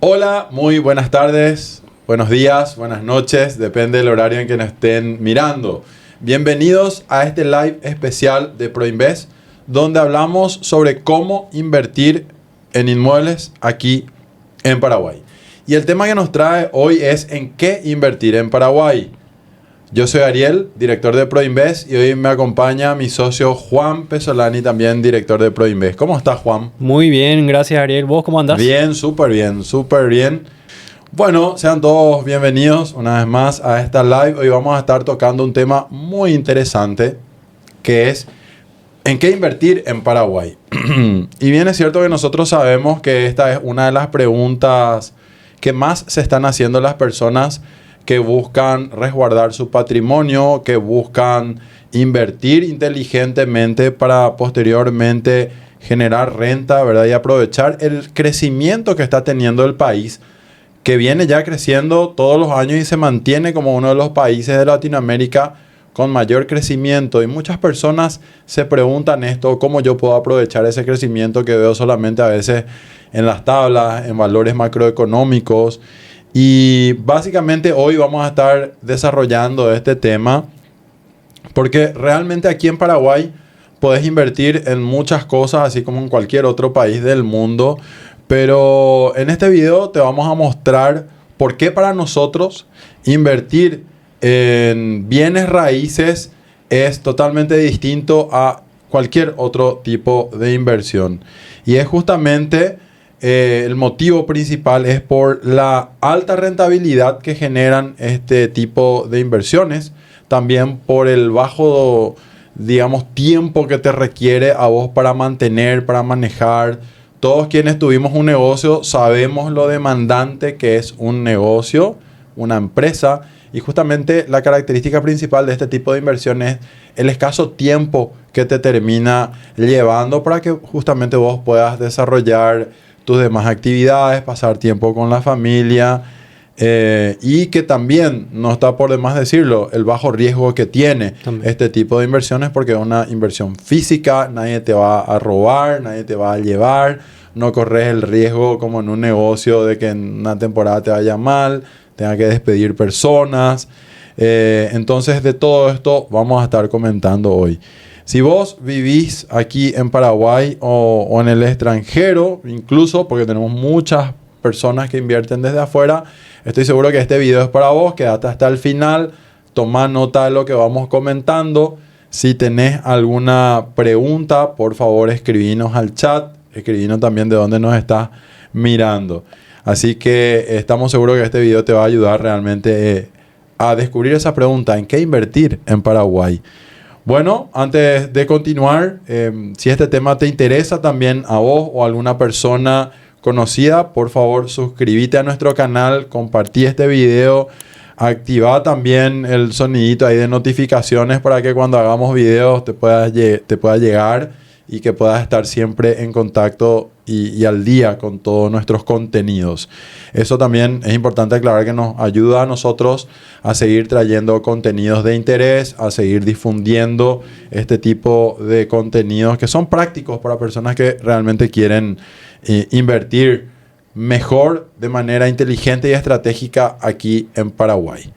Hola, muy buenas tardes, buenos días, buenas noches, depende del horario en que nos estén mirando. Bienvenidos a este live especial de ProInvest, donde hablamos sobre cómo invertir en inmuebles aquí en Paraguay. Y el tema que nos trae hoy es en qué invertir en Paraguay. Yo soy Ariel, director de ProInvest, y hoy me acompaña mi socio Juan Pesolani, también director de ProInvest. ¿Cómo estás, Juan? Muy bien, gracias Ariel. ¿Vos cómo andás? Bien, súper bien, súper bien. Bueno, sean todos bienvenidos una vez más a esta live. Hoy vamos a estar tocando un tema muy interesante, que es ¿en qué invertir en Paraguay? Y bien es cierto que nosotros sabemos que esta es una de las preguntas que más se están haciendo las personas que buscan resguardar su patrimonio, que buscan invertir inteligentemente para posteriormente generar renta, ¿verdad? Y aprovechar el crecimiento que está teniendo el país, que viene ya creciendo todos los años y se mantiene como uno de los países de Latinoamérica con mayor crecimiento. Y muchas personas se preguntan esto, ¿cómo yo puedo aprovechar ese crecimiento que veo solamente a veces en las tablas, en valores macroeconómicos? Y básicamente hoy vamos a estar desarrollando este tema porque realmente aquí en Paraguay podés invertir en muchas cosas, así como en cualquier otro país del mundo. Pero en este video te vamos a mostrar por qué para nosotros invertir en bienes raíces es totalmente distinto a cualquier otro tipo de inversión. Y es justamente el motivo principal es por la alta rentabilidad que generan este tipo de inversiones. También por el bajo, digamos, tiempo que te requiere a vos para mantener, para manejar. Todos quienes tuvimos un negocio sabemos lo demandante que es un negocio, una empresa. Y justamente la característica principal de este tipo de inversiones es el escaso tiempo que te termina llevando para que justamente vos puedas desarrollar tus demás actividades, pasar tiempo con la familia. Y que también, no está por demás decirlo, el bajo riesgo que tiene también este tipo de inversiones, porque es una inversión física, nadie te va a robar, nadie te va a llevar, no corres el riesgo como en un negocio de que en una temporada te vaya mal, tenga que despedir personas. Entonces de todo esto vamos a estar comentando hoy. Si vos vivís aquí en Paraguay o en el extranjero, incluso porque tenemos muchas personas que invierten desde afuera, estoy seguro que este video es para vos. Quédate hasta el final, toma nota de lo que vamos comentando. Si tenés alguna pregunta, por favor escribinos al chat, escribinos también de dónde nos estás mirando. Así que estamos seguros que este video te va a ayudar realmente a descubrir esa pregunta, ¿en qué invertir en Paraguay? Bueno, antes de continuar, si este tema te interesa también a vos o a alguna persona conocida, por favor suscríbete a nuestro canal, compartí este video, activa también el sonidito ahí de notificaciones para que cuando hagamos videos te pueda llegar y que puedas estar siempre en contacto y al día con todos nuestros contenidos. Eso también es importante aclarar, que nos ayuda a nosotros a seguir trayendo contenidos de interés, a seguir difundiendo este tipo de contenidos que son prácticos para personas que realmente quieren invertir mejor, de manera inteligente y estratégica aquí en Paraguay.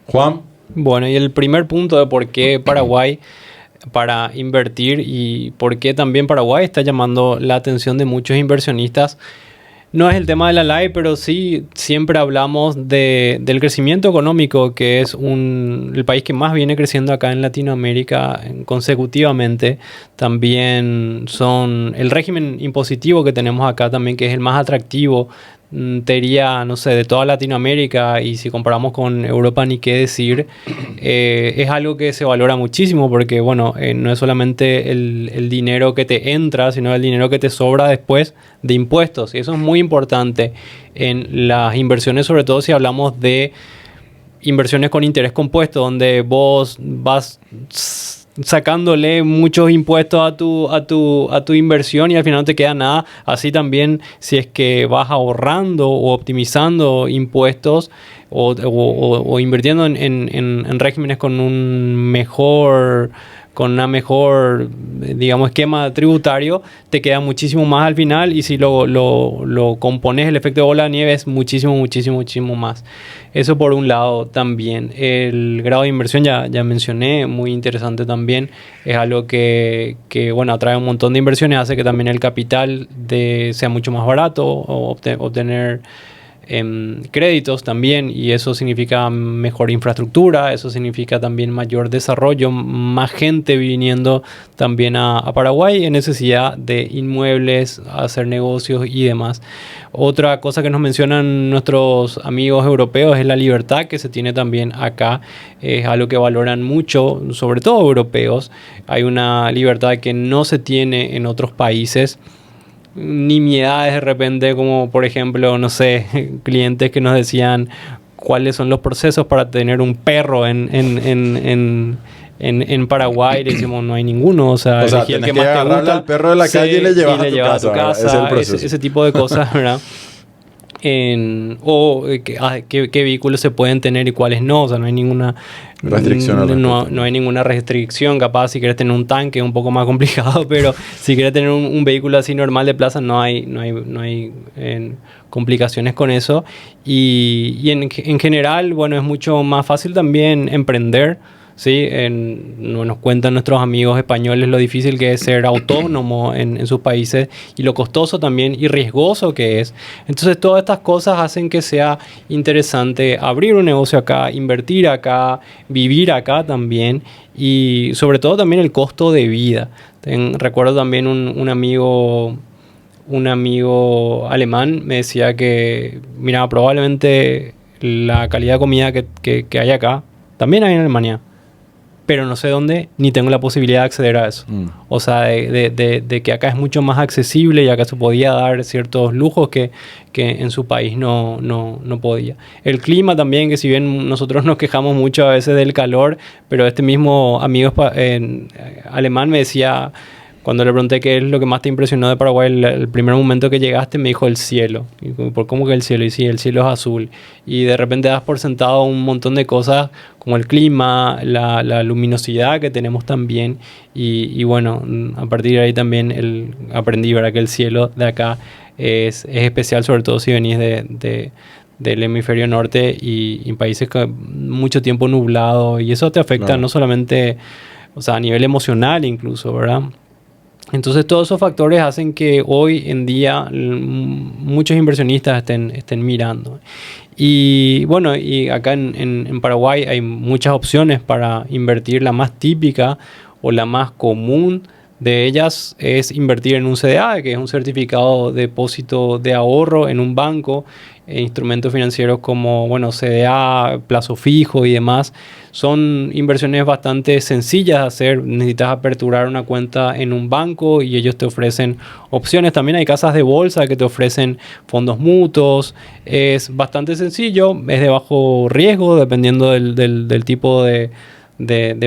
Juan. Bueno, y el primer punto de por qué Paraguay para invertir y por qué también Paraguay está llamando la atención de muchos inversionistas no es el tema de la live, pero sí siempre hablamos del crecimiento económico, que es el país que más viene creciendo acá en Latinoamérica consecutivamente. También son el régimen impositivo que tenemos acá también, que es el más atractivo, te diría, no sé, de toda Latinoamérica, y si comparamos con Europa ni qué decir. Es algo que se valora muchísimo porque, bueno, no es solamente el dinero que te entra, sino el dinero que te sobra después de impuestos, y eso es muy importante en las inversiones, sobre todo si hablamos de inversiones con interés compuesto, donde vos vas sacándole muchos impuestos a tu inversión y al final no te queda nada. Así también, si es que vas ahorrando o optimizando impuestos o invirtiendo en regímenes con un mejor con una mejor, digamos, esquema tributario, te queda muchísimo más al final, y si lo compones el efecto de bola de nieve es muchísimo más. Eso por un lado también. El grado de inversión ya mencioné, muy interesante también. Es algo que bueno, atrae un montón de inversiones, hace que también el capital sea mucho más barato, o obtener créditos también, y eso significa mejor infraestructura, eso significa también mayor desarrollo, más gente viniendo también a Paraguay en necesidad de inmuebles, hacer negocios y demás. Otra cosa que nos mencionan nuestros amigos europeos es la libertad que se tiene también acá. Es algo que valoran mucho, sobre todo europeos. Hay una libertad que no se tiene en otros países. Nimiedades de repente, como por ejemplo, no sé, clientes que nos decían cuáles son los procesos para tener un perro en Paraguay. Le decimos, no hay ninguno. O sea el que más te gusta, al perro de la calle y le llevas a tu casa. Es el proceso. Ese tipo de cosas, ¿verdad? Qué vehículos se pueden tener y cuáles no. O sea, no hay ninguna restricción. No hay ninguna restricción. Capaz si quieres tener un tanque es un poco más complicado, pero si quieres tener un vehículo así normal de plaza, no hay complicaciones con eso. Y en general, bueno, es mucho más fácil también emprender. ¿Sí? Nos cuentan nuestros amigos españoles lo difícil que es ser autónomo en sus países, y lo costoso también y riesgoso que es. Entonces todas estas cosas hacen que sea interesante abrir un negocio acá, invertir acá, vivir acá también, y sobre todo también el costo de vida. Recuerdo también un amigo alemán me decía que, mira, probablemente la calidad de comida que hay acá también hay en Alemania, pero no sé dónde, ni tengo la posibilidad de acceder a eso. O sea, de que acá es mucho más accesible, y acá se podía dar ciertos lujos que en su país no podía. El clima también, que si bien nosotros nos quejamos mucho a veces del calor, pero este mismo amigo alemán me decía, cuando le pregunté qué es lo que más te impresionó de Paraguay, el primer momento que llegaste, me dijo el cielo. Y ¿por cómo que el cielo? Y sí, el cielo es azul. Y de repente das por sentado un montón de cosas, como el clima, la luminosidad que tenemos también. Y bueno, a partir de ahí también aprendí, ¿verdad?, que el cielo de acá es especial, sobre todo si venís del hemisferio norte y países con mucho tiempo nublado. Y eso te afecta no solamente, o sea, a nivel emocional incluso, ¿verdad? Entonces todos esos factores hacen que hoy en día muchos inversionistas estén mirando. Y bueno, y acá en Paraguay hay muchas opciones para invertir. La más típica o la más común de ellas es invertir en un CDA, que es un certificado de depósito de ahorro en un banco. Instrumentos financieros como, bueno, CDA, plazo fijo y demás, son inversiones bastante sencillas de hacer. Necesitas aperturar una cuenta en un banco y ellos te ofrecen opciones. También hay casas de bolsa que te ofrecen fondos mutuos. Es bastante sencillo, es de bajo riesgo dependiendo del tipo de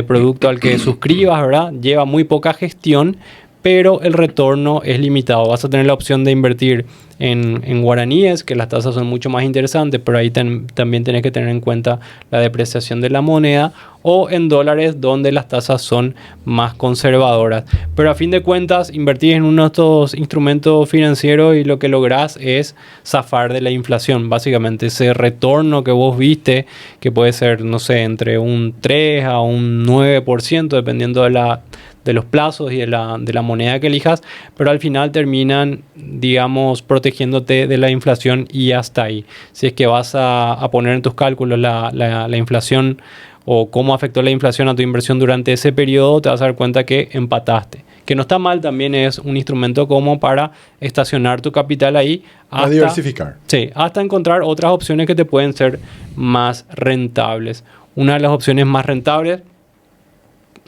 producto al que suscribas, ¿verdad? Lleva muy poca gestión, pero el retorno es limitado. Vas a tener la opción de invertir en guaraníes, que las tasas son mucho más interesantes, pero ahí también tenés que tener en cuenta la depreciación de la moneda, o en dólares, donde las tasas son más conservadoras. Pero a fin de cuentas, invertir en uno de estos instrumentos financieros y lo que lográs es zafar de la inflación. Básicamente ese retorno que vos viste, que puede ser, no sé, entre un 3 a un 9%, dependiendo de los plazos y de la moneda que elijas, pero al final terminan, digamos, protegiéndote de la inflación, y hasta ahí. Si es que vas a poner en tus cálculos la inflación, o cómo afectó la inflación a tu inversión durante ese periodo, te vas a dar cuenta que empataste. Que no está mal, también es un instrumento como para estacionar tu capital ahí. A diversificar. Sí, hasta encontrar otras opciones que te pueden ser más rentables. Una de las opciones más rentables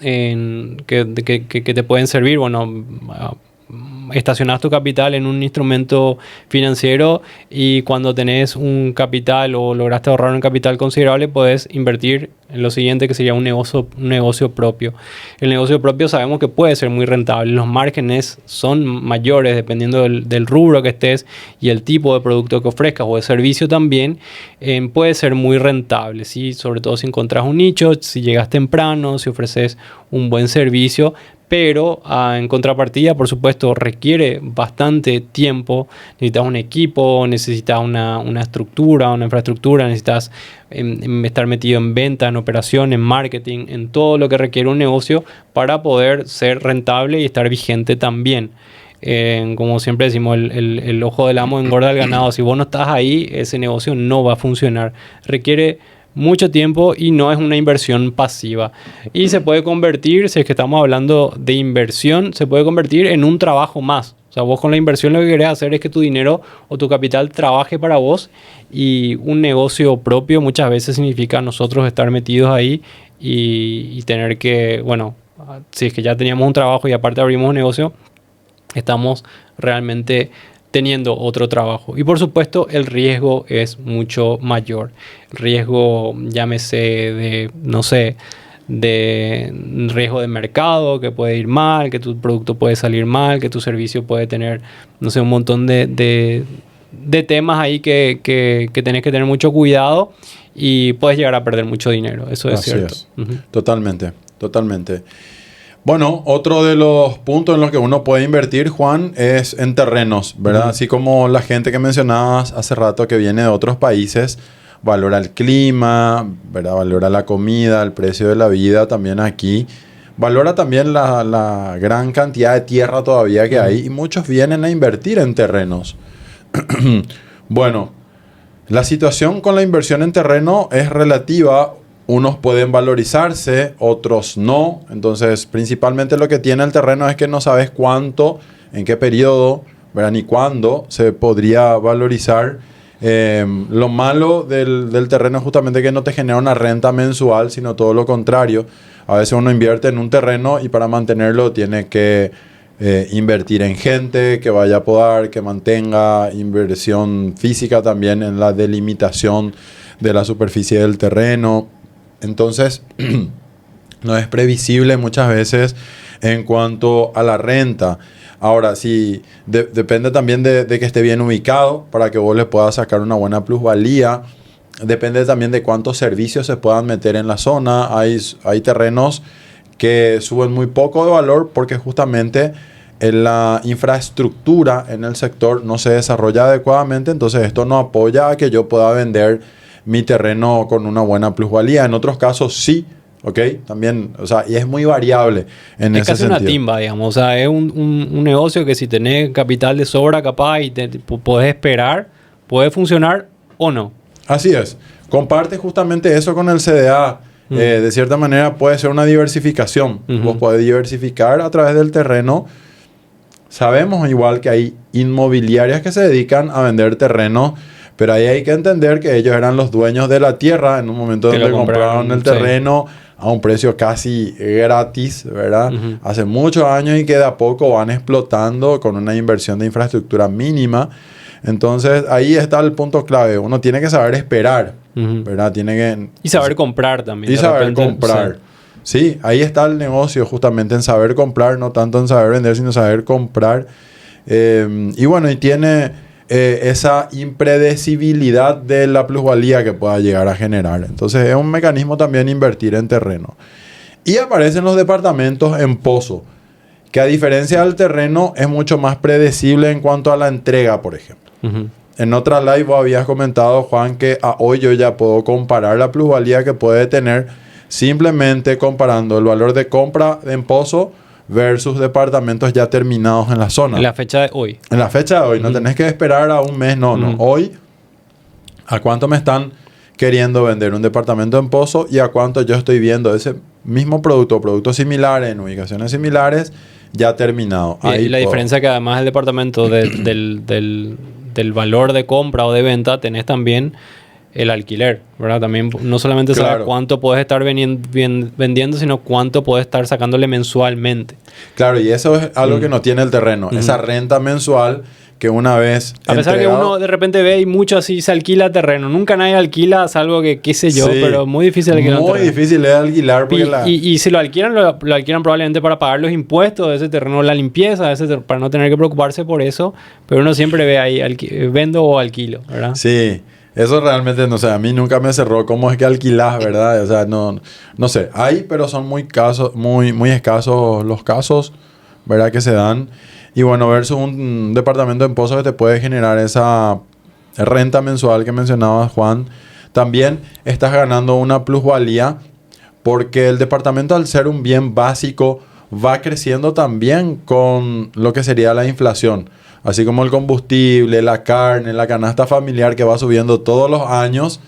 que te pueden servir, bueno, estacionás tu capital en un instrumento financiero y cuando tenés un capital o lograste ahorrar un capital considerable, puedes invertir en lo siguiente, que sería un negocio propio. El negocio propio sabemos que puede ser muy rentable. Los márgenes son mayores dependiendo del rubro que estés y el tipo de producto que ofrezcas o de servicio también. Puede ser muy rentable, ¿sí? Sobre todo si encontrás un nicho, si llegas temprano, si ofreces un buen servicio. Pero en contrapartida, por supuesto, requiere bastante tiempo. Necesitas un equipo, necesitas una estructura, una infraestructura, necesitas estar metido en venta, en operación, en marketing, en todo lo que requiere un negocio para poder ser rentable y estar vigente también. Como siempre decimos, el ojo del amo engorda al ganado. Si vos no estás ahí, ese negocio no va a funcionar. Requiere mucho tiempo y no es una inversión pasiva. Y se puede convertir, si es que estamos hablando de inversión, se puede convertir en un trabajo más. O sea, vos con la inversión lo que querés hacer es que tu dinero o tu capital trabaje para vos, y un negocio propio muchas veces significa nosotros estar metidos ahí y tener que, bueno, si es que ya teníamos un trabajo y aparte abrimos un negocio, estamos realmente teniendo otro trabajo. Y por supuesto el riesgo es mucho mayor. El riesgo, llámese de, no sé, de riesgo de mercado, que puede ir mal, que tu producto puede salir mal, que tu servicio puede tener, no sé, un montón de temas ahí que tenés que tener mucho cuidado y puedes llegar a perder mucho dinero. Eso es cierto. Totalmente, totalmente. Bueno, otro de los puntos en los que uno puede invertir, Juan, es en terrenos, ¿verdad? Así como la gente que mencionabas hace rato que viene de otros países, valora el clima, ¿verdad? Valora la comida, el precio de la vida también aquí. Valora también la gran cantidad de tierra todavía que hay, y muchos vienen a invertir en terrenos. Bueno, la situación con la inversión en terreno es relativa. Unos pueden valorizarse, otros no. Entonces, principalmente lo que tiene el terreno es que no sabes cuánto, en qué periodo, ¿verdad? Ni cuándo se podría valorizar. Lo malo del terreno es justamente que no te genera una renta mensual, sino todo lo contrario. A veces uno invierte en un terreno y para mantenerlo tiene que invertir en gente que vaya a podar, que mantenga, inversión física también en la delimitación de la superficie del terreno. Entonces, no es previsible muchas veces en cuanto a la renta. Ahora, sí, depende también de que esté bien ubicado para que vos le puedas sacar una buena plusvalía. Depende también de cuántos servicios se puedan meter en la zona. Hay terrenos que suben muy poco de valor porque justamente la infraestructura en el sector no se desarrolla adecuadamente. Entonces, esto no apoya a que yo pueda vender mi terreno con una buena plusvalía. En otros casos sí, ¿ok? También, o sea, y es muy variable en ese sentido. Es casi una timba, digamos. O sea, es un negocio que si tenés capital de sobra capaz y podés esperar, puede funcionar o no. Así es. Comparte justamente eso con el CDA. De cierta manera puede ser una diversificación. Vos podés diversificar a través del terreno. Sabemos igual que hay inmobiliarias que se dedican a vender terreno, pero ahí hay que entender que ellos eran los dueños de la tierra en un momento donde compraron el terreno a un precio casi gratis, ¿verdad? Hace muchos años, y que de a poco van explotando con una inversión de infraestructura mínima. Entonces, ahí está el punto clave. Uno tiene que saber esperar, ¿verdad? Y saber comprar también. Y saber comprar. Sí, ahí está el negocio, justamente en saber comprar, no tanto en saber vender, sino saber comprar. Y bueno, y tiene esa impredecibilidad de la plusvalía que pueda llegar a generar. Entonces es un mecanismo también invertir en terreno. Y aparecen los departamentos en pozo, que a diferencia del terreno es mucho más predecible en cuanto a la entrega, por ejemplo. En otra live vos habías comentado, Juan, que hoy yo ya puedo comparar la plusvalía que puede tener simplemente comparando el valor de compra en pozo versus departamentos ya terminados en la zona. En la fecha de hoy. En la fecha de hoy. No tenés que esperar a un mes, no. Hoy, ¿a cuánto me están queriendo vender un departamento en pozo y a cuánto yo estoy viendo ese mismo productos similares, en ubicaciones similares, ya terminado? Y la diferencia que además el departamento del valor de compra o de venta, tenés también el alquiler, ¿verdad? También no solamente saber Claro. cuánto puedes estar vendiendo, sino cuánto puedes estar sacándole mensualmente. Claro, y eso es algo que no tiene el terreno. Esa renta mensual que una vez A pesar que entregado- uno de repente ve y mucho así se alquila terreno. Nunca nadie alquila, salvo que, qué sé yo, Sí. pero muy difícil alquilar un Muy terreno. difícil es alquilar porque Y si lo alquilan, lo alquilan probablemente para pagar los impuestos de ese terreno, la limpieza, de ese para no tener que preocuparse por eso. Pero uno siempre ve ahí, vendo o alquilo, ¿verdad? Sí, eso realmente, no sé, a mí nunca me cerró cómo es que alquilás, ¿verdad? O sea, no sé, hay, pero son muy escasos los casos, ¿verdad? Que se dan. Y bueno, versus un departamento en Pozo que te puede generar esa renta mensual que mencionaba Juan, también estás ganando una plusvalía porque el departamento, al ser un bien básico, va creciendo también con lo que sería la inflación. Así como el combustible, la carne, la canasta familiar que va subiendo todos los años,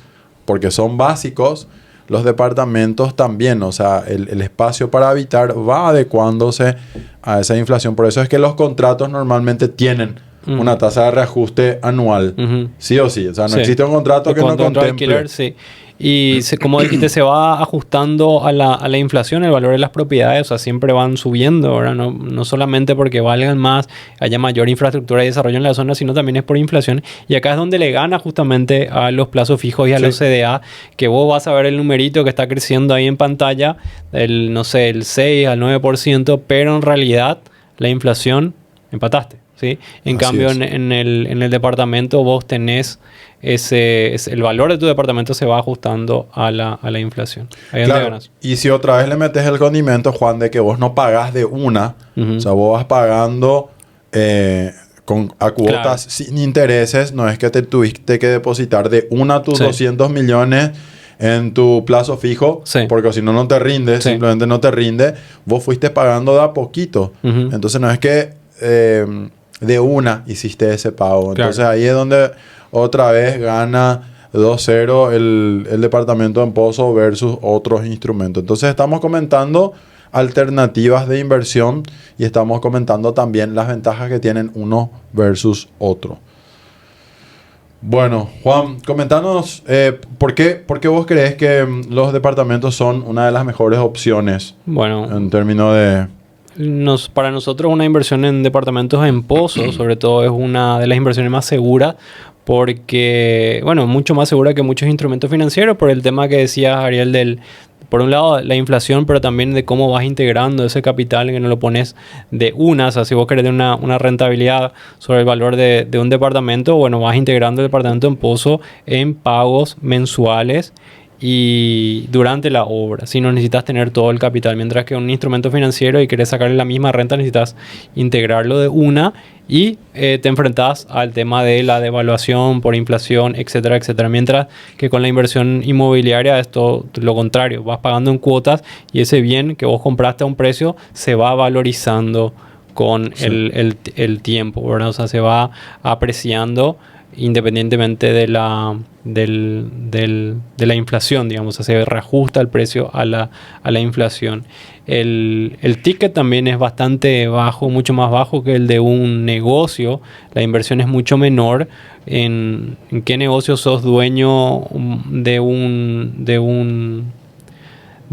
porque son básicos, los departamentos también. O sea, el espacio para habitar va adecuándose a esa inflación. Por eso es que los contratos normalmente tienen una tasa de reajuste anual. Sí o sí. O sea, no Sí. existe un contrato que no Contrato de contemple. alquiler, sí. Y como dijiste, se va ajustando a la inflación, el valor de las propiedades, o sea, siempre van subiendo, ¿verdad? No solamente porque valgan más, haya mayor infraestructura y desarrollo en la zona, sino también es por inflación. Y acá es donde le gana justamente a los plazos fijos y a los CDA, que vos vas a ver el numerito que está creciendo ahí en pantalla, no sé, el 6 al 9%, pero en realidad la inflación empataste, ¿sí? En Así cambio, es. en el departamento vos tenés el valor de tu departamento se va ajustando a la inflación. Ahí es donde Claro, ganas. y si otra vez le metes el condimento, Juan, de que vos no pagás de una, o sea, vos vas pagando a cuotas Claro. sin intereses, no es que te tuviste que depositar de una tus Sí. 200 millones en tu plazo fijo, Sí. porque si no, no te rinde, Sí. simplemente no te rinde, vos fuiste pagando de a poquito. Ujú. Entonces no es que de una hiciste ese pago. Claro. Entonces ahí es donde otra vez gana 2-0 el departamento en Pozo versus otros instrumentos. Entonces estamos comentando alternativas de inversión y estamos comentando también las ventajas que tienen uno versus otro. Bueno, Juan, comentanos ¿por qué vos crees que los departamentos son una de las mejores opciones Bueno, en términos de... para nosotros una inversión en departamentos en Pozo, sobre todo, es una de las inversiones más seguras porque, bueno, mucho más segura que muchos instrumentos financieros por el tema que decía Ariel por un lado, la inflación, pero también de cómo vas integrando ese capital, que no lo pones de una. O sea, si vos querés una rentabilidad sobre el valor de un departamento, bueno, vas integrando el departamento en Pozo en pagos mensuales y durante la obra, si no necesitas tener todo el capital, mientras que un instrumento financiero y querés sacarle la misma renta necesitas integrarlo de una y te enfrentas al tema de la devaluación por inflación, etcétera, etcétera, mientras que con la inversión inmobiliaria es todo lo contrario, vas pagando en cuotas y ese bien que vos compraste a un precio se va valorizando con Sí. el tiempo, ¿verdad? O sea, se va apreciando independientemente de la inflación, digamos, o sea, se reajusta el precio a la inflación. El ticket también es bastante bajo, mucho más bajo que el de un negocio. La inversión es mucho menor. ¿En qué negocio sos dueño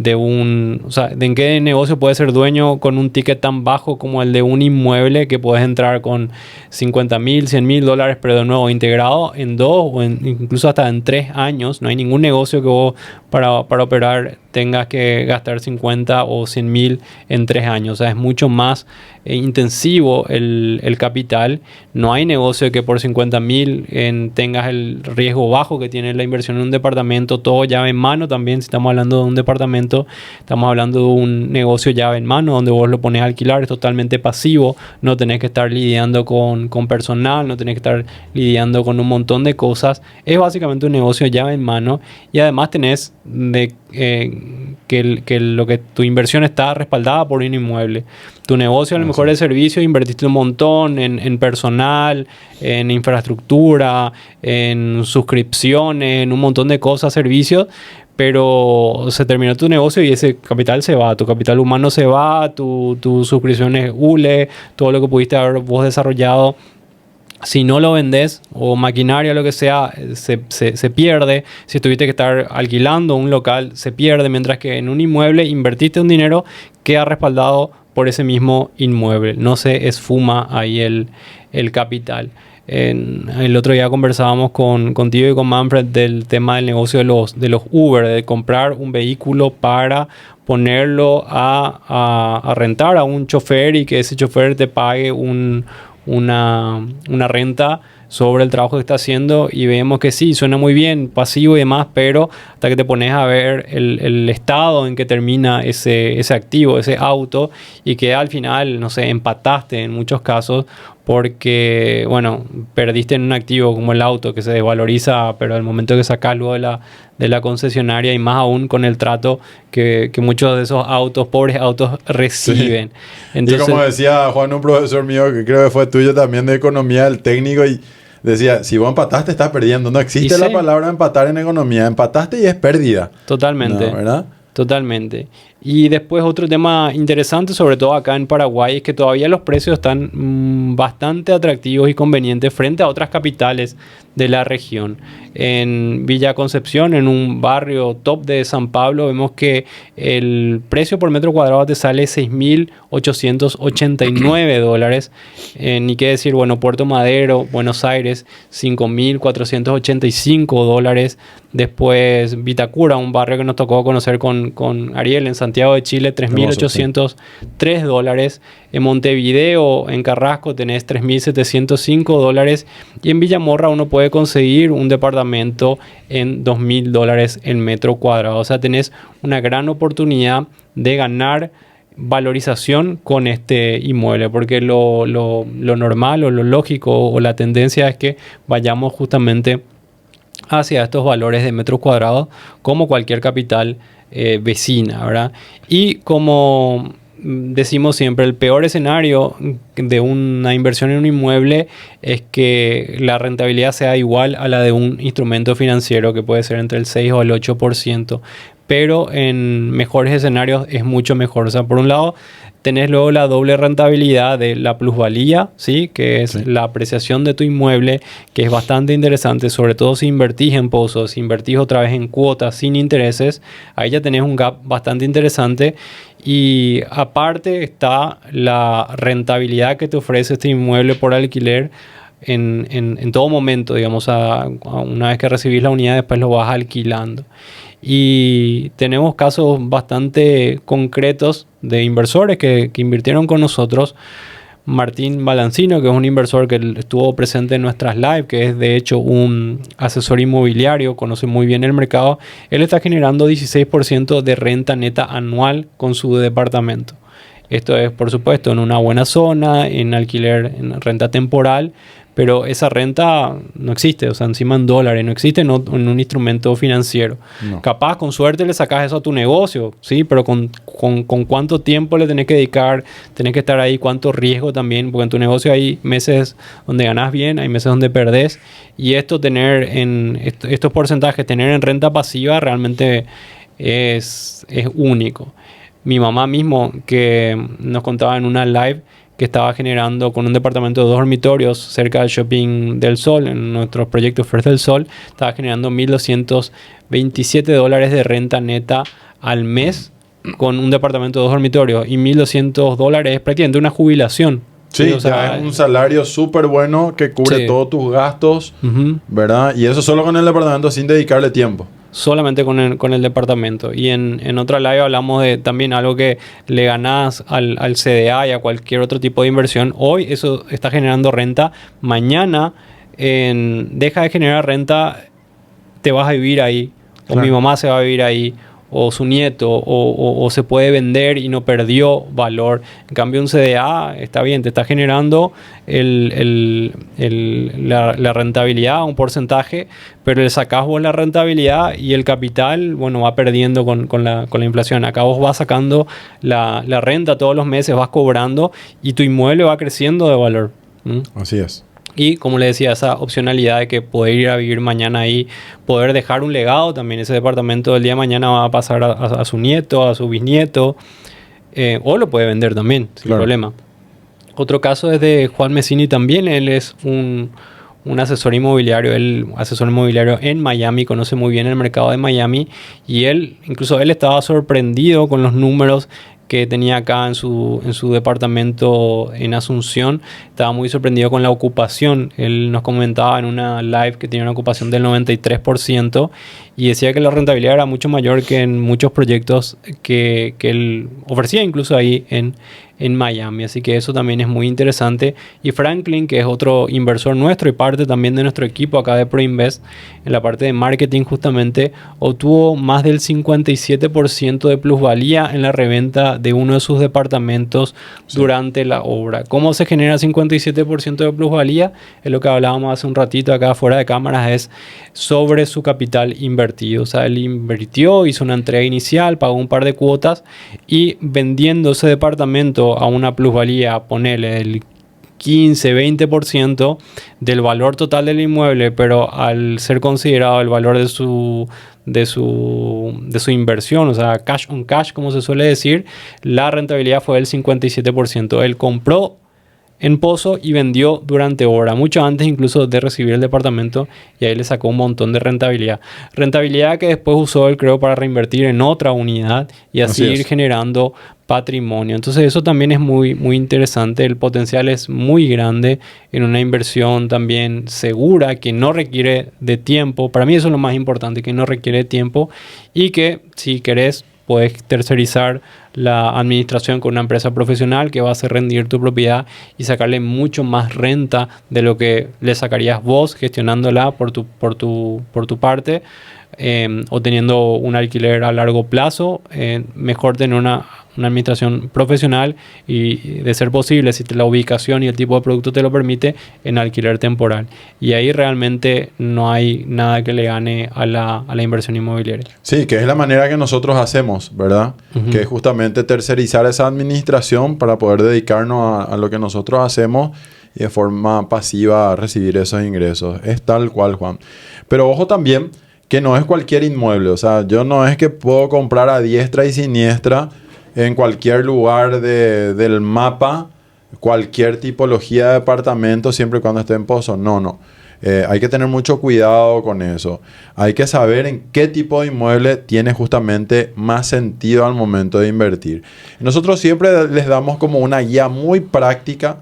o sea, ¿en qué negocio puedes ser dueño con un ticket tan bajo como el de un inmueble que puedes entrar con 50,000, 100,000 dólares, pero de nuevo integrado en 2 o incluso hasta en 3 años? No hay ningún negocio que vos para operar tengas que gastar 50 o 100,000 en 3 años. O sea, es mucho más intensivo el capital. No hay negocio que por 50,000 tengas el riesgo bajo que tiene la inversión en un departamento, todo llave en mano también. Si estamos hablando de un departamento, estamos hablando de un negocio llave en mano donde vos lo pones a alquilar, es totalmente pasivo, no tenés que estar lidiando con personal, no tenés que estar lidiando con un montón de cosas. Es básicamente un negocio llave en mano y además tenés que tu inversión está respaldada por un inmueble. Tu negocio a lo mejor de servicio, invertiste un montón en personal, en infraestructura, en suscripciones, en un montón de cosas, servicios, pero se terminó tu negocio y ese capital se va, tu capital humano se va, tu suscripciones ULE, todo lo que pudiste haber vos desarrollado Si no lo vendes o maquinaria, lo que sea, se pierde. Si tuviste que estar alquilando un local, se pierde. Mientras que en un inmueble invertiste un dinero, queda respaldado por ese mismo inmueble. No se esfuma ahí el capital. El otro día conversábamos contigo y con Manfred del tema del negocio de los Uber, de comprar un vehículo para ponerlo a rentar a un chofer y que ese chofer te pague una renta sobre el trabajo que está haciendo, y vemos que sí, suena muy bien, pasivo y demás, pero hasta que te pones a ver el estado en que termina ese activo, ese auto, y que al final, no sé, empataste en muchos casos porque, bueno, perdiste en un activo como el auto que se desvaloriza, pero al momento que sacas luego de la concesionaria, y más aún con el trato que muchos de esos autos, pobres autos, reciben. Sí. Entonces, y como decía Juan, un profesor mío que creo que fue tuyo también de economía, el técnico, y decía, si vos empataste, estás perdiendo. No existe la palabra empatar en economía. Empataste y es pérdida. Totalmente. No, ¿verdad? Totalmente. Y después otro tema interesante, sobre todo acá en Paraguay, es que todavía los precios están bastante atractivos y convenientes frente a otras capitales de la región. En Villa Concepción, en un barrio top de San Pablo, vemos que el precio por metro cuadrado te sale $6.889. Ni qué decir, bueno, Puerto Madero, Buenos Aires, $5.485. Después Vitacura, un barrio que nos tocó conocer con Ariel en Santiago de Chile, $3.803. En Montevideo, en Carrasco, tenés $3.705. Y en Villamorra uno puede conseguir un departamento en $2.000 el metro cuadrado. O sea, tenés una gran oportunidad de ganar valorización con este inmueble, porque lo normal o lo lógico o la tendencia es que vayamos justamente hacia estos valores de metros cuadrados como cualquier capital vecina, ¿verdad? Y como decimos siempre, el peor escenario de una inversión en un inmueble es que la rentabilidad sea igual a la de un instrumento financiero, que puede ser entre el 6 o el 8%, pero en mejores escenarios es mucho mejor. O sea, por un lado tenés luego la doble rentabilidad de la plusvalía, ¿sí? Que es la apreciación de tu inmueble, que es bastante interesante, sobre todo si invertís en pozos, si invertís otra vez en cuotas sin intereses, ahí ya tenés un gap bastante interesante. Y aparte está la rentabilidad que te ofrece este inmueble por alquiler en todo momento, digamos, una vez que recibís la unidad, después lo vas alquilando. Y tenemos casos bastante concretos de inversores que invirtieron con nosotros. Martín Balancino, que es un inversor que estuvo presente en nuestras live, que es de hecho un asesor inmobiliario, conoce muy bien el mercado. Él está generando 16% de renta neta anual con su departamento. Esto es, por supuesto, en una buena zona, en alquiler, en renta temporal, pero esa renta no existe, o sea, encima en dólares, no existe en un instrumento financiero. No. Capaz, con suerte, le sacas eso a tu negocio, ¿sí? Pero con cuánto tiempo le tenés que dedicar, tenés que estar ahí, cuánto riesgo también, porque en tu negocio hay meses donde ganás bien, hay meses donde perdés, y estos porcentajes, tener en renta pasiva realmente es único. Mi mamá mismo, que nos contaba en una live, que estaba generando con un departamento de 2 dormitorios cerca del Shopping del Sol, en nuestros proyectos First del Sol, estaba generando $1.227 de renta neta al mes con un departamento de 2 dormitorios, y $1.200 es prácticamente una jubilación. Sí, o sea, es un salario súper bueno que cubre todos tus gastos, ¿verdad? Y eso solo con el departamento, sin dedicarle tiempo. Solamente con el departamento. Y en otra live hablamos de también algo que le ganás al CDA y a cualquier otro tipo de inversión. Hoy eso está generando renta. Mañana deja de generar renta, te vas a vivir ahí. Claro. O mi mamá se va a vivir ahí. O su nieto, o se puede vender y no perdió valor. En cambio, un CDA está bien, te está generando la rentabilidad, un porcentaje, pero le sacás vos la rentabilidad y el capital, bueno, va perdiendo con la inflación. Acá vos vas sacando la renta todos los meses, vas cobrando y tu inmueble va creciendo de valor. Así es. Y como le decía, esa opcionalidad de que poder ir a vivir mañana ahí, poder dejar un legado también. Ese departamento del día de mañana va a pasar a su nieto, a su bisnieto, o lo puede vender también, sin problema. Otro caso es de Juan Messini también. Él es un asesor inmobiliario, asesor inmobiliario en Miami, conoce muy bien el mercado de Miami y incluso él estaba sorprendido con los números que tenía acá en su departamento en Asunción. Estaba muy sorprendido con la ocupación. Él nos comentaba en una live que tenía una ocupación del 93% y decía que la rentabilidad era mucho mayor que en muchos proyectos que él ofrecía incluso ahí en Miami. Así que eso también es muy interesante. Y Franklin, que es otro inversor nuestro y parte también de nuestro equipo acá de ProInvest, en la parte de marketing justamente, obtuvo más del 57% de plusvalía en la reventa de uno de sus departamentos durante la obra. ¿Cómo se genera 57% de plusvalía? Es lo que hablábamos hace un ratito acá fuera de cámaras, es sobre su capital invertido. O sea, él invirtió, hizo una entrega inicial, pagó un par de cuotas y vendiendo ese departamento a una plusvalía, ponerle el 15-20% del valor total del inmueble, pero al ser considerado el valor de su inversión, o sea, cash on cash, como se suele decir, la rentabilidad fue del 57%. Él compró en pozo y vendió durante hora, mucho antes incluso de recibir el departamento, y ahí le sacó un montón de rentabilidad. Rentabilidad que después usó él, creo, para reinvertir en otra unidad y así ir generando patrimonio. Entonces eso también es muy, muy interesante. El potencial es muy grande en una inversión también segura, que no requiere de tiempo. Para mí eso es lo más importante, que no requiere tiempo y que si querés puedes tercerizar la administración con una empresa profesional que va a hacer rendir tu propiedad y sacarle mucho más renta de lo que le sacarías vos gestionándola por tu parte, o teniendo un alquiler a largo plazo. Mejor tener una administración profesional y, de ser posible, si la ubicación y el tipo de producto te lo permite, en alquiler temporal. Y ahí realmente no hay nada que le gane a la inversión inmobiliaria. Sí, que es la manera que nosotros hacemos, ¿verdad? Que es justamente tercerizar esa administración para poder dedicarnos a lo que nosotros hacemos y de forma pasiva a recibir esos ingresos. Es tal cual, Juan. Pero ojo también que no es cualquier inmueble. O sea, yo no es que puedo comprar a diestra y siniestra en cualquier lugar del mapa, cualquier tipología de departamento, siempre y cuando esté en pozo. No. Hay que tener mucho cuidado con eso. Hay que saber en qué tipo de inmueble tiene justamente más sentido al momento de invertir. Nosotros siempre les damos como una guía muy práctica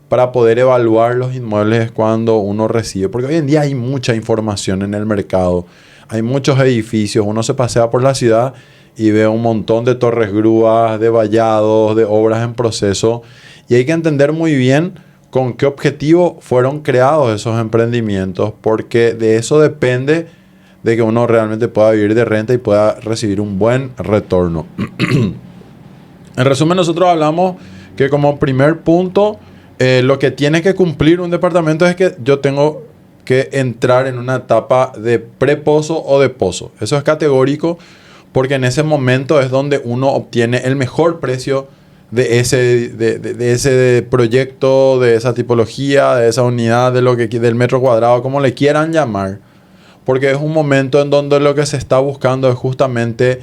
para poder evaluar los inmuebles cuando uno recibe. Porque hoy en día hay mucha información en el mercado. Hay muchos edificios. Uno se pasea por la ciudad y ve un montón de torres grúas, de vallados, de obras en proceso. Y hay que entender muy bien con qué objetivo fueron creados esos emprendimientos, porque de eso depende de que uno realmente pueda vivir de renta y pueda recibir un buen retorno. En resumen, nosotros hablamos que como primer punto, lo que tiene que cumplir un departamento es que yo tengo que entrar en una etapa de prepozo o de pozo. Eso es categórico, porque en ese momento es donde uno obtiene el mejor precio de ese proyecto, de esa tipología, de esa unidad, del metro cuadrado, como le quieran llamar. Porque es un momento en donde lo que se está buscando es justamente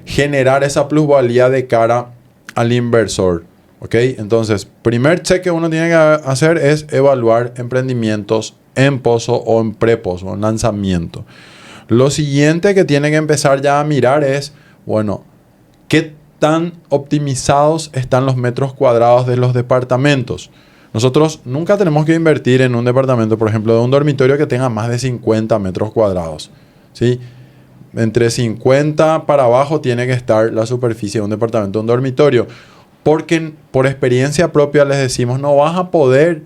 generar esa plusvalía de cara al inversor. ¿Ok? Entonces, primer check que uno tiene que hacer es evaluar emprendimientos en pozo o en prepozo, en lanzamiento. Lo siguiente que tiene que empezar ya a mirar es, bueno, ¿qué tan optimizados están los metros cuadrados de los departamentos? Nosotros nunca tenemos que invertir en un departamento, por ejemplo, de un dormitorio que tenga más de 50 metros cuadrados, ¿sí? Entre 50 para abajo tiene que estar la superficie de un departamento, un dormitorio. Porque por experiencia propia les decimos, no vas a poder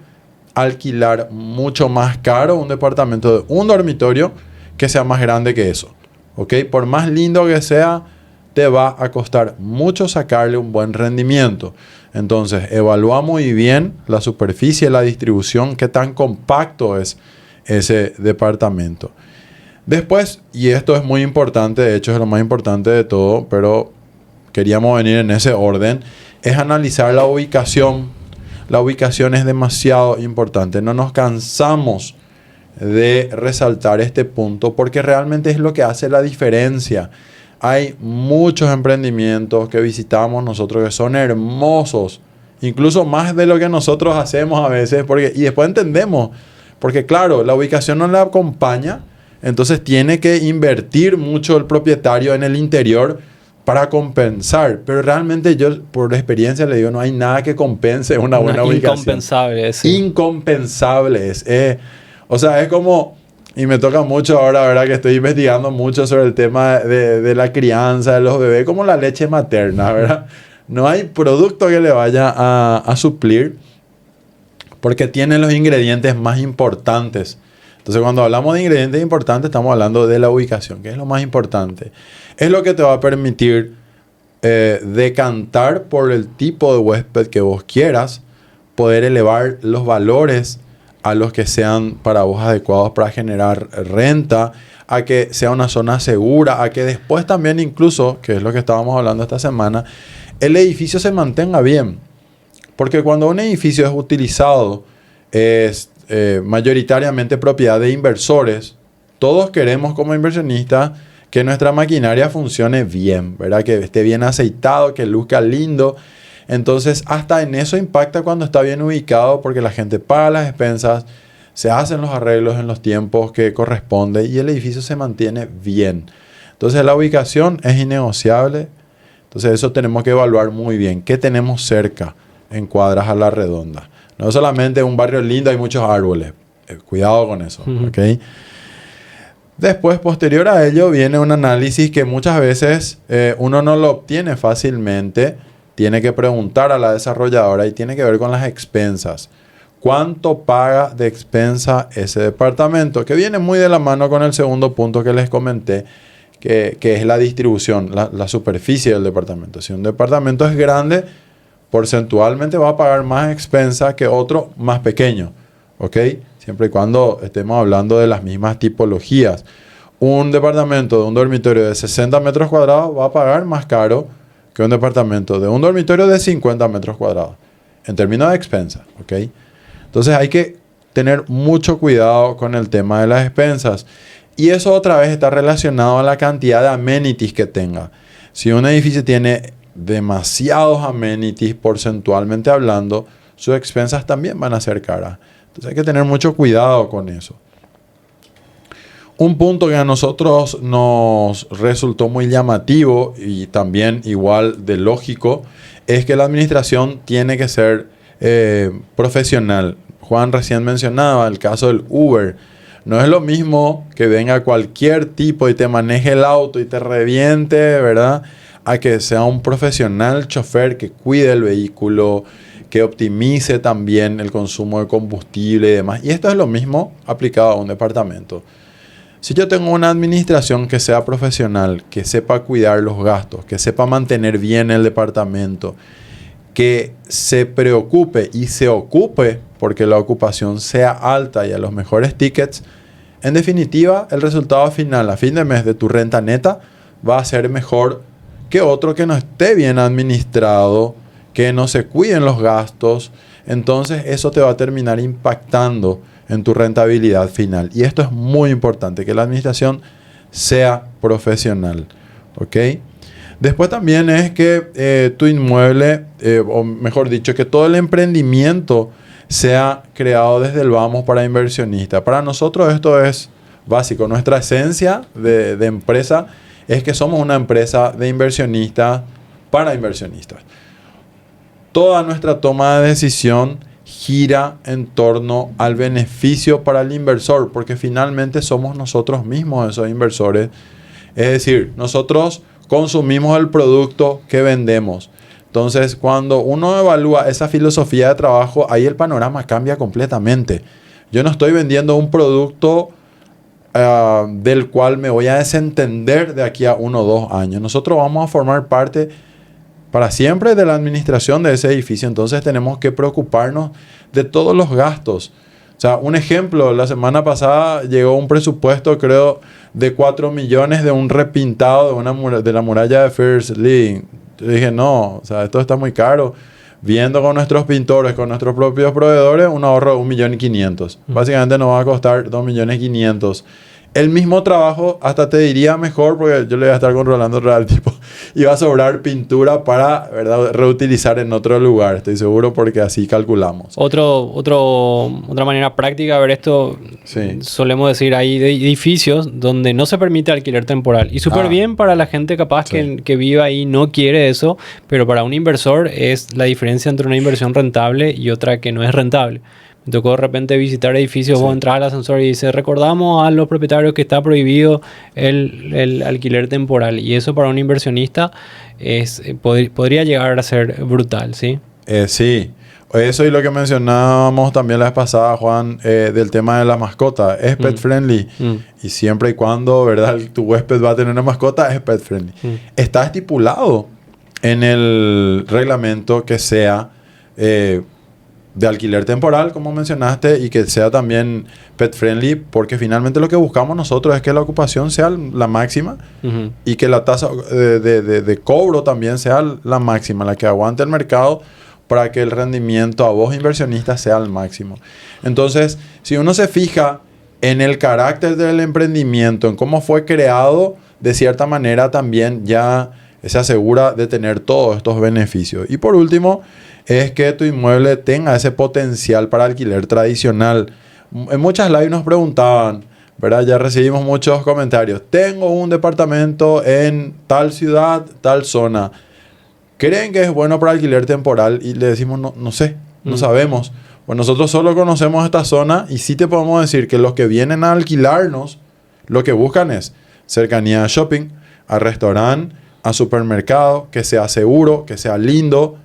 alquilar mucho más caro un departamento de un dormitorio que sea más grande que eso. ¿Ok? Por más lindo que sea, te va a costar mucho sacarle un buen rendimiento. Entonces, evalúa muy bien la superficie, la distribución, qué tan compacto es ese departamento. Después, y esto es muy importante, de hecho es lo más importante de todo, pero queríamos venir en ese orden, es analizar la ubicación. La ubicación es demasiado importante. No nos cansamos de resaltar este punto porque realmente es lo que hace la diferencia. Hay muchos emprendimientos que visitamos nosotros que son hermosos incluso más de lo que nosotros hacemos a veces, y después entendemos, porque claro, la ubicación no la acompaña, entonces tiene que invertir mucho el propietario en el interior para compensar, pero realmente yo por experiencia le digo, no hay nada que compense una buena ubicación. Incompensable, sí. Incompensable es. O sea, es como, y me toca mucho ahora, ¿verdad? Que estoy investigando mucho sobre el tema de la crianza de los bebés, como la leche materna, ¿verdad? No hay producto que le vaya a suplir porque tiene los ingredientes más importantes. Entonces, cuando hablamos de ingredientes importantes, estamos hablando de la ubicación, que es lo más importante. Es lo que te va a permitir decantar por el tipo de huésped que vos quieras, poder elevar los valores a los que sean para vos adecuados para generar renta, a que sea una zona segura, a que después también incluso, que es lo que estábamos hablando esta semana, el edificio se mantenga bien. Porque cuando un edificio es utilizado, es mayoritariamente propiedad de inversores, todos queremos como inversionistas que nuestra maquinaria funcione bien, ¿verdad? Que esté bien aceitado, que luzca lindo. Entonces, hasta en eso impacta cuando está bien ubicado, porque la gente paga las expensas, se hacen los arreglos en los tiempos que corresponde y el edificio se mantiene bien. Entonces, la ubicación es innegociable. Entonces, eso tenemos que evaluar muy bien. ¿Qué tenemos cerca en cuadras a la redonda? No solamente un barrio lindo, hay muchos árboles. Cuidado con eso, ¿ok? Después, posterior a ello, viene un análisis que muchas veces uno no lo obtiene fácilmente. Tiene que preguntar a la desarrolladora y tiene que ver con las expensas. ¿Cuánto paga de expensa ese departamento? Que viene muy de la mano con el segundo punto que les comenté, que es la distribución, la superficie del departamento. Si un departamento es grande, porcentualmente va a pagar más expensa que otro más pequeño, ¿ok? Siempre y cuando estemos hablando de las mismas tipologías. Un departamento de un dormitorio de 60 metros cuadrados va a pagar más caro que un departamento de un dormitorio de 50 metros cuadrados, en términos de expensa, ¿ok? Entonces hay que tener mucho cuidado con el tema de las expensas. Y eso otra vez está relacionado a la cantidad de amenities que tenga. Si un edificio tiene demasiados amenities porcentualmente hablando, sus expensas también van a ser caras. Entonces hay que tener mucho cuidado con eso. Un punto que a nosotros nos resultó muy llamativo y también igual de lógico es que la administración tiene que ser profesional. Juan recién mencionaba el caso del Uber. No es lo mismo que venga cualquier tipo y te maneje el auto y te reviente, ¿verdad? A que sea un profesional chofer que cuide el vehículo, que optimice también el consumo de combustible y demás. Y esto es lo mismo aplicado a un departamento. Si yo tengo una administración que sea profesional, que sepa cuidar los gastos, que sepa mantener bien el departamento, que se preocupe y se ocupe porque la ocupación sea alta y a los mejores tickets, en definitiva, el resultado final a fin de mes de tu renta neta va a ser mejor que otro que no esté bien administrado, que no se cuiden los gastos. Entonces eso te va a terminar impactando en tu rentabilidad final. Y esto es muy importante, que la administración sea profesional, ¿ok? Después también es que tu inmueble, o mejor dicho, que todo el emprendimiento sea creado desde el vamos para inversionistas. Para nosotros esto es básico. Nuestra esencia de empresa es que somos una empresa de inversionistas para inversionistas. Toda nuestra toma de decisión gira en torno al beneficio para el inversor, porque finalmente somos nosotros mismos esos inversores. Es decir, nosotros consumimos el producto que vendemos. Entonces, cuando uno evalúa esa filosofía de trabajo, ahí el panorama cambia completamente. Yo no estoy vendiendo un producto del cual me voy a desentender de aquí a 1 o 2 años. Nosotros vamos a formar parte para siempre de la administración de ese edificio. Entonces tenemos que preocuparnos de todos los gastos. O sea, un ejemplo, la semana pasada llegó un presupuesto, creo, de 4 millones de un repintado de la muralla de First League. Yo dije, no, o sea, esto está muy caro. Viendo con nuestros pintores, con nuestros propios proveedores, un ahorro de 1.500.000. Básicamente nos va a costar 2.500.000. El mismo trabajo, hasta te diría mejor, porque yo le voy a estar controlando el tipo. y va a sobrar pintura para, ¿verdad?, reutilizar en otro lugar. Estoy seguro porque así calculamos. Otra manera práctica de ver esto, Sí. solemos decir, hay edificios donde no se permite alquiler temporal. Y súper bien para la gente capaz Sí. que vive ahí no quiere eso, pero para un inversor es la diferencia entre una inversión rentable y otra que no es rentable. Me tocó de repente visitar edificios, vos entras al ascensor y dices, recordamos a los propietarios que está prohibido el alquiler temporal. Y eso para un inversionista podría llegar a ser brutal, ¿sí? Sí. Eso y lo que mencionábamos también la vez pasada, Juan, del tema de la mascota. Es pet friendly. Y siempre y cuando, ¿verdad?, tu huésped va a tener una mascota, es pet friendly. Está estipulado en el reglamento que sea de alquiler temporal, como mencionaste, y que sea también pet friendly, porque finalmente lo que buscamos nosotros es que la ocupación sea la máxima y que la tasa de cobro también sea la máxima, la que aguante el mercado, para que el rendimiento a vos inversionista sea el máximo. Entonces, si uno se fija en el carácter del emprendimiento, en cómo fue creado, de cierta manera también ya se asegura de tener todos estos beneficios. Y por último, es que tu inmueble tenga ese potencial para alquiler tradicional. En muchas lives nos preguntaban, ¿verdad? Ya recibimos muchos comentarios. Tengo un departamento en tal ciudad, tal zona. ¿Creen que es bueno para alquiler temporal? Y le decimos, no sé, no sabemos. Pues nosotros solo conocemos esta zona y sí te podemos decir que los que vienen a alquilarnos, lo que buscan es cercanía a shopping, a restaurante, a supermercado, que sea seguro, que sea lindo.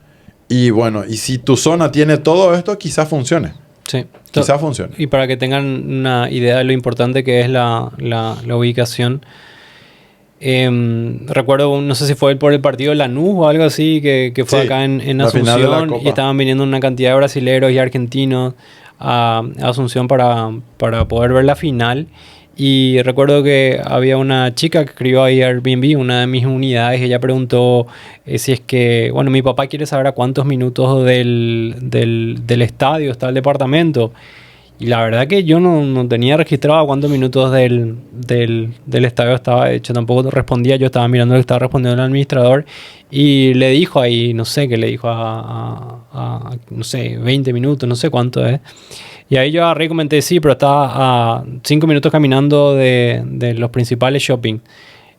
Y bueno, y si tu zona tiene todo esto, quizás funcione. Sí. Quizás funcione. Y para que tengan una idea de lo importante que es la ubicación, recuerdo, no sé si fue por el partido de Lanús o algo así, que fue acá en Asunción, y estaban viniendo una cantidad de brasileros y argentinos a Asunción para poder ver la final. Y recuerdo que había una chica que escribió ahí a Airbnb, una de mis unidades, y ella preguntó si es que, bueno, mi papá quiere saber a cuántos minutos del estadio está el departamento. Y la verdad que yo no tenía registrado a cuántos minutos del estadio estaba hecho. Tampoco respondía, yo estaba mirando lo que estaba respondiendo el administrador. Y le dijo ahí, no sé, que le dijo no sé, 20 minutos, no sé cuánto es. Y ahí yo agarré y comenté, sí, pero estaba a 5 minutos caminando de los principales shopping.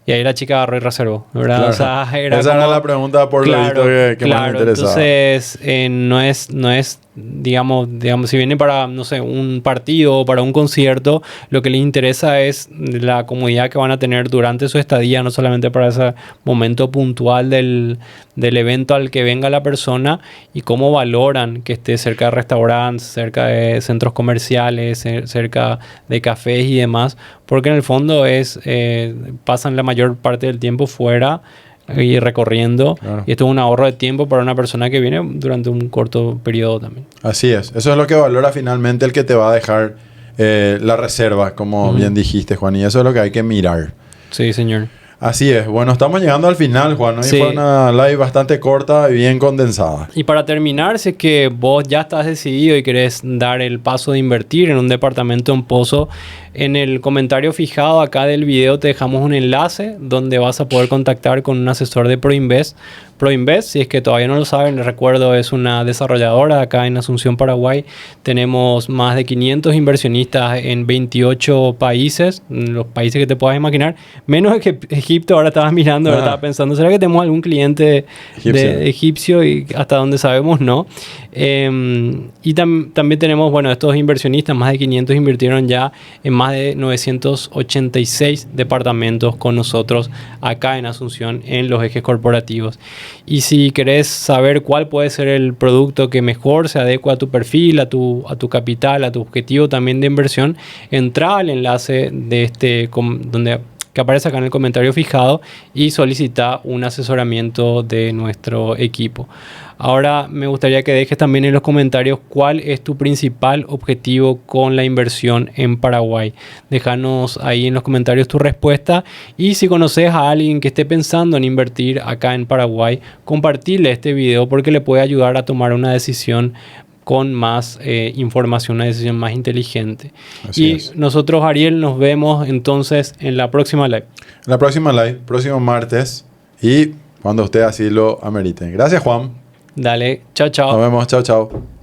Y ahí la chica agarró y reservó, ¿verdad? Claro. O sea, Esa era la pregunta por lo visto que más me interesaba. Entonces, no es digamos, si vienen para, no sé, un partido o para un concierto, lo que les interesa es la comodidad que van a tener durante su estadía, no solamente para ese momento puntual del evento al que venga la persona, y cómo valoran que esté cerca de restaurantes, cerca de centros comerciales, cerca de cafés y demás, porque en el fondo pasan la mayor parte del tiempo fuera y recorriendo. Claro. Y esto es un ahorro de tiempo para una persona que viene durante un corto periodo también. Así es. Eso es lo que valora finalmente el que te va a dejar la reserva, como bien dijiste, Juan. Y eso es lo que hay que mirar. Sí, señor. Así es. Bueno, estamos llegando al final, Juan. Hoy fue una live bastante corta y bien condensada. Y para terminar, si es que vos ya estás decidido y querés dar el paso de invertir en un departamento en Pozo, en el comentario fijado acá del video te dejamos un enlace donde vas a poder contactar con un asesor de ProInvest. ProInvest, si es que todavía no lo saben, les recuerdo, es una desarrolladora acá en Asunción, Paraguay. Tenemos más de 500 inversionistas en 28 países, los países que te puedas imaginar, menos que Egipto. Ahora estabas mirando, ahora estaba pensando, ¿será que tenemos algún cliente egipcio? Y hasta donde sabemos, no. Y también tenemos, bueno, estos inversionistas, más de 500 invirtieron ya en más de 986 departamentos con nosotros acá en Asunción, en los ejes corporativos. Y si querés saber cuál puede ser el producto que mejor se adecua a tu perfil, a tu capital, a tu objetivo también de inversión, entra al enlace de que aparece acá en el comentario fijado y solicita un asesoramiento de nuestro equipo. Ahora me gustaría que dejes también en los comentarios cuál es tu principal objetivo con la inversión en Paraguay. Déjanos ahí en los comentarios tu respuesta, y si conoces a alguien que esté pensando en invertir acá en Paraguay, compartirle este video porque le puede ayudar a tomar una decisión con más información, una decisión más inteligente. Así es. Nosotros, Ariel, nos vemos entonces en la próxima live. En la próxima live, próximo martes. Y cuando usted así lo amerite. Gracias, Juan. Dale, chao, chao. Nos vemos. Chao, chao.